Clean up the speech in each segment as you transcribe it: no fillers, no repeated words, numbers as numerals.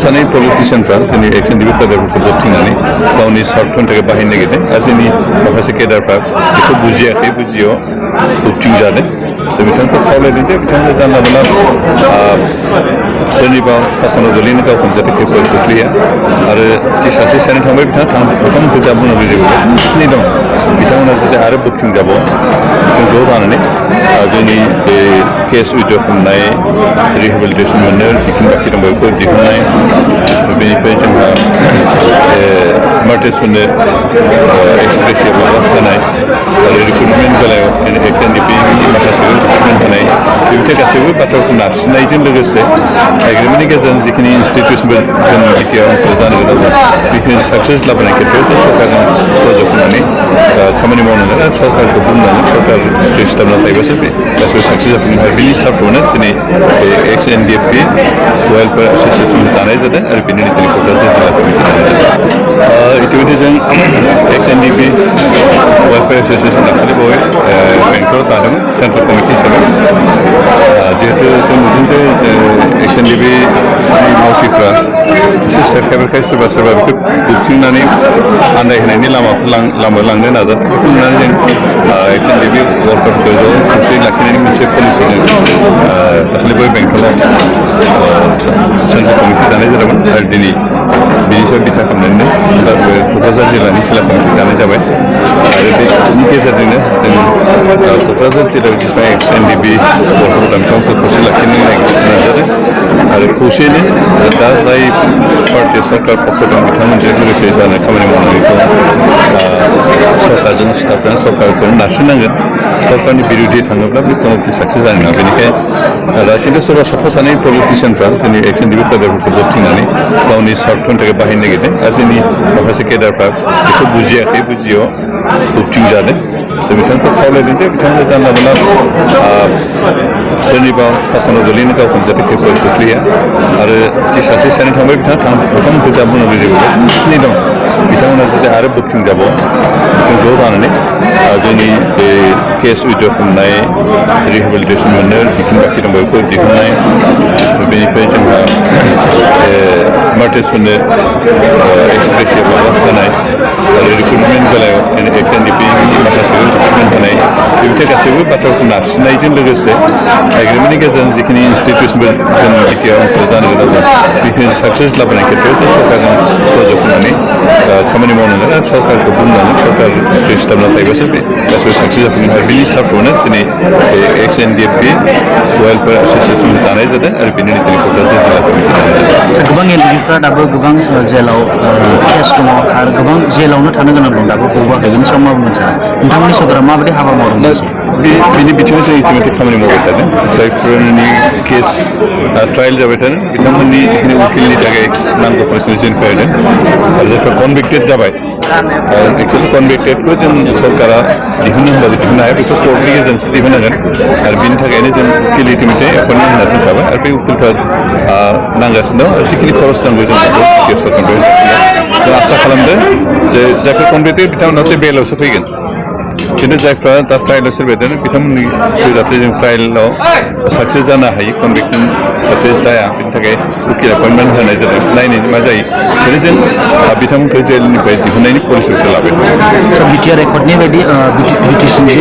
सानै पलिटिशियानफ्रा जोंनि एक्सएनडिपि केडारफोरखौ बोबथिंनानै गावनि स्वार्थनि थाखाय बाहायनो नागिरदों आरो जोंनि माखासे केडारफ्रा बेखौ बुजियाखै बुजियाव बोबथिंजादों बिथांखौ खावलायदों जे बिथांमोना जानला मोनला सोरनिबा खाफालाव गोलैनो गावखौनो जाहाथे खैफोद खोख्लैया आरो जि सासे सानै थांबाय बिथाङा बिथांमोनखौ जा बुंनो लुबैबाय जिखिनि दं बिथांमोना जाहाथे आरो बोबथिंजाबाव जों ज' जानानै जोंनि बे केस उइड्र खालामनाय रिहेबिलिटेसन मोननो जिखिनि बाखि दं बेखौ दिहुननाय बेनिफ्राय जोंहा मार्टिसफोरनो एक्सप्रेसिभ माबा होनाय आरो रिक्रुटमेन्ट बेलायाव एक्सएनडिपिनि माखासे रिक्रुटमेन्ट होनाय बेफोर गासैबो बाथ्राफोरखौ नारसिननायजों लोगोसे एग्रिमेन्टनि गेजेरजों जिखिनि इन्स्टिटिउसनफोर जों बिटिआर ओनसोलाव जानो गोनां बेखिनि साक्सेस लाबोनाय खेत्रआव जों सरकारजों सहयोग खालामनानै खामानि मावनांगोन आरो सरकारखौ बुंनांगोन सरकार सिस्टेमना थायोबासो बे गासिबो साक्सेस जाफैनो हायो बिनि हिसाबखौनो दिनै बे एक्सएनडिपि वेलफेयार एस'सियेसन दानाय जादों आरो बेनि दिनै क'क्राझार जिल्ला कमिटि दानाय जादों इतिमধ্যে जों एक्सएनडिपि वेलफेयार एस'सियेसन दाखालि बावै बेंटलाव दादोंमोन सेन्ट्रेल कमिटि हिसाबै जिहेतु जों नुदों जे एक्सएनडिपि मावथिफ्रा एसे सेरखायबेरखाय सोरबा सोरबा बेखौ बोबथिंनानै आन्दायहोनायनि लामा लांनो नाजादों बेखौ नुनानै जों एक्सएनडिपि वर्कारफोरखौ ज' खौसेयै लाखिनायनि मोनसे पलिसिजों दाखालि बै बेंटलाव सेन्ट्रेल कमिटि दानाय जादोंमोन आरो दिनै बिनि सायाव बिथा खालामनानैनो क'क्राझार जिल्लानि जिल्ला कमिटि दानाय जाबाय आरो बेनि गेजेरजोंनो जों क'क्राझार जिल्लायाव जेसेबां एक्सएनडिपि वर्कारफोरा बिथांमोनखौ खौसे लाखिनो नाजादों आरो खौसेयैनो दा जाय पार्टिया सरकार पक्ष दं बिथांमोनजों लोगोसे जानाय खामानि मावनायखौ सरकारजों स्टाफजों सरकारखौ नारसिननांगोन सरकारनि बिरुद्धि थाङोब्ला बे कमिटि साक्सेस जानाय नङा बेनिखायनो दा खिन्थु सोरबा साफा सानै पलिटिशियानफ्रा जोंनि एक्सएनडिपि केडारफोरखौ बोबथिंनानै गावनि स्वार्थनि थाखाय बाहायनो नागिरदों आरो जोंनि माखासे केडारफ्रा बेखौ बुजियाखै बुजियाव बोबथिंजादों जों बिथांखौ खावलायदों जे बिथांमोना जानला मोनला सोरनिबा खाफालाव गोलैनो गावखौनो जाहाथे खैफोद खोख्लैया आरो जि सासे सानै थांबाय बिथांमोनखौ जा बुंनो लुबैबाय जिखिनि दं बिथांमोना जाहाथे आरो बोबथिंजाबाव जों ज' जानानै जोंनि बे केस उइड्र खालामनाय रिहेबिलिटेसन मोननो जिखिनि बाखि दं बेखौ दिहुननाय बेनिफ्राय जोंहा मार्टिसफोरनो एक्सप्रेसिभ माबा होनाय आरो रिक्रुटमेन्ट बेलायाव एक्सएनडिपिनि माखासे रिक्रुटमेन्ट होनाय बेफोर गासैबो बाथ्राफोरखौ नारसिननायजों लोगोसे एग्रिमेन्टनि गेजेरजों जिखिनि इन्स्टिटिउसनफोर जों बिटिआर ओनसोलाव जानो गोनां बेखिनि साक्सेस लाबोनाय खेत्रआव जों सरकारजों सहयोग खालामनानै खामानि मावनांगोन आरो सरकारखौ बुंनांगोन सरकार सिस्टेमना थायोबासो बे गासिबो साक्सेस जाफैनो हायो बिनि हिसाबखौनो दिनै बे एक्सएनडिपि वेलफेयार एस'सियेसन दानाय जादों आरो बेनि दिनै क'क्राझार जिल्ला कमिटि दानाय जादों गोबां एनडिपिफ्रा दाबो गोबां जेलाव केस दङ आरो गोबां जेलावनो थानो गोनां दं दाबो गबोआखै बेनि सायाव मा बुंनो सानो नोंथांमोननि सरकारा माबायदि हाबा मावदों बिनि बिथिङाव जों इतिमধ্যे खामानि मावबाय थादों जायफोरनि केस ट्रायल जाबाय थादों बिथांमोननि जिखिनि उकिलनि थाखाय नांगौ फरायसालिसिम फैदों आरो जायफ्रा कनभिक्टेड जाबाय एक्सुवेलि कनभिक्टेडखौ जों सरकारा दिहुननो होनबाबो दिहुननो हाया बेखौ कर्टनि गेजेरजोंसो दिहुननांगोन आरो बिनि थाखायनो जों उकिल इतिमধ্যे एपइन्टमेन्ट होना दोनखाबाय आरो बे उकिलफ्रा नांगासिनो दं आरो जिखिनि खरस नांगौ जों बेखौ सरकारनिफ्राय जों आसा खालामदों जे जायफोर कनभिक्टेड बिथांमोनासो बेलावसो फैगोन खिन्थु जायफ्रा दा ट्रायेलाव सोरबाय थादों बिथांमोननि जाहाथे जों ट्रायेलाव साक्सेस जानो हायो कनभिक्सन जाहाथे जाया बेनि थाखाय उकिल एपइन्टमेन्ट होनाय जादों नायनायनि मा जायो बेनो जों बिथांमोनखौ जेलनिफ्राय दिहुननायनि पलिसिखौ लाबाय बिटिआर रेकर्डनि बायदि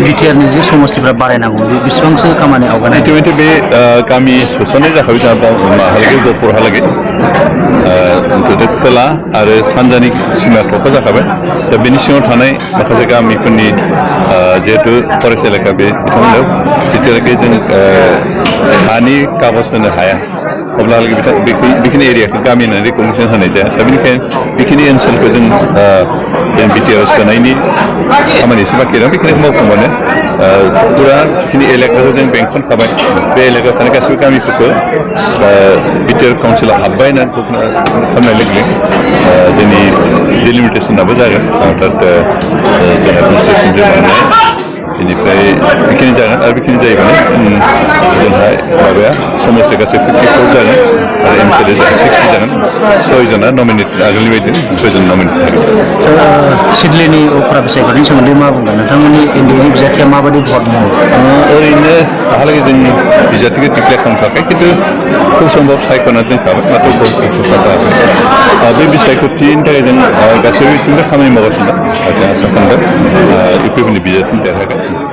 बिटिआरनि जे समस्थिफ्रा बारायनांगौ बेसेबांसो खामानि आवगायनाय इतिमধ্যे बे गामि सोसननाय जाखाबाय जोंहा माहालागै गहपुरहालागै खोला आरो सानजानि सिमा थखा जाखाबाय दा बेनि सिङाव थानाय माखासे गामिफोरनि जिहेतु फरेस्ट एलेखा बे बिथांमोननो जेथियालागै जों हानि कागज होनो हाया अब्लालागै बेखिनि एरियाखौ गामि होननानै रिकगनिसन होनाय जाया दा बेनिखायनो बेखिनि ओनसोलखौ जों बिटिआर सोनायनि खामानि एसे बाखि दं बेखिनिखौ मावफुंबानो फुरा जिखिनि एलेकाखौ जों बेंखनखाबाय बे एलेकायाव थानाय गासैबो गामिफोरखौ बिटिआर काउन्सिलाव हाबबाय होननानै खालामनाय लोगो लोगो जोंनि डिलिमिटेसनाबो जागोन अर्थात जों एडमिनिस्ट्रेसनजों मोननाय बेनिफ्राय बेखिनि जागोन आरो बेखिनि जायोबानो जोंहा माबाया समस्या गासै 54 जागोन आरो एमसिएलए 60 जागोन 6 जना नमिनेट आगोलनि बायदि 6 जन नमिनेट थागोन। सिडलिनि उफ्रा बिसायख'थिनि सोमोन्दै मा बुंगोन नोंथांमोननि एनडिएनि बिजाथिया माबायदि भट मावो? ओरैनो दाहालागै जों बिजाथिखौ डिक्लेयार खालामथ'वाखै खिन्थु खुब सम्भब सायख'ना दोनखाबाय माथ्र' भटखौ होखाथ'वाखै बे बिसायख'थिनि थाखाय जों गासैबो बिथिंनिफ्राय खामानि मावगासिनो दं जों आसा खालामदों इउपिपिनि बिजाथिनि देरहागोन।